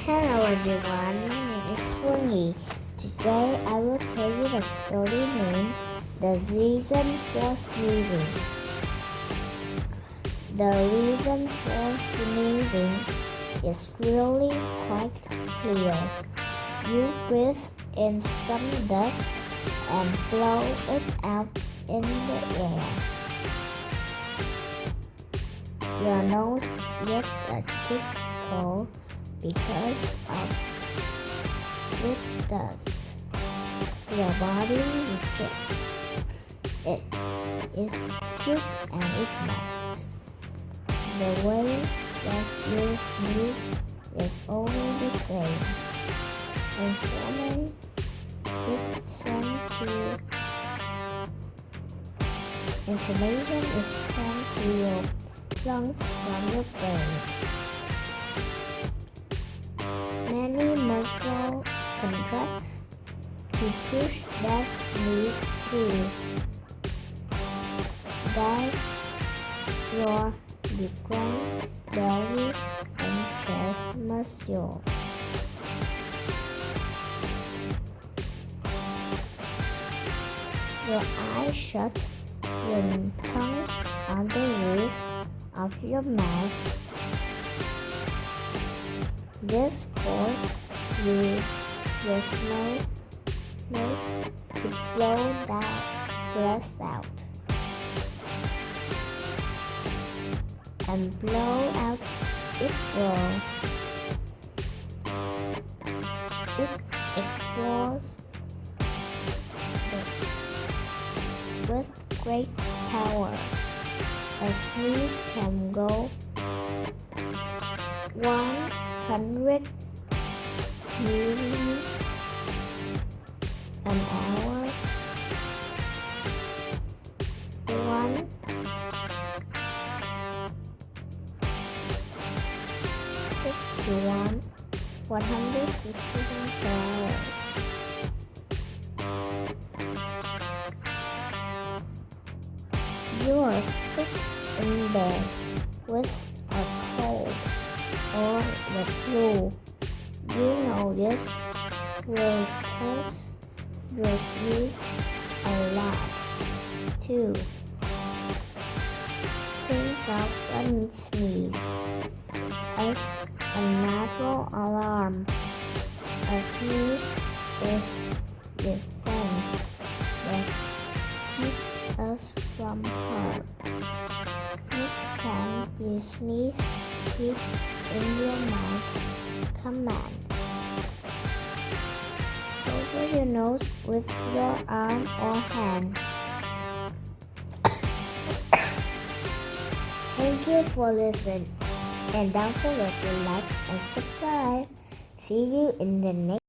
Hello everyone, my name is Phương. Today I will tell you the story named The Reason for Sneezing. The reason for sneezing is really quite clear. You breathe in some dust and blow it out in the air. Your nose gets a tickle because of this dust. Your body rejects it. It should and it must. The way that you sneeze is always the same. Information is sent to your lungs from your brain. Many muscles contract to push that sneeze through. That's your diaphragm, belly, and chest muscle. Your eyes shut, your tongue on the roof of your mouth. This forces your nose to blow that breath out and blow out its blow. It explodes with great power. A sneeze can go 100 milliliters an hour, 161 per hour. You are sick in bed with a cold or the flu. You know this will cause your sneeze a lot too. Think of a sneeze as a natural alarm. A sneeze is defense that keeps us from harm. Next time you sneeze, keep in your mind command. Cover your nose with your arm or hand. Thank you for listening, and don't forget to like and subscribe. See you in the next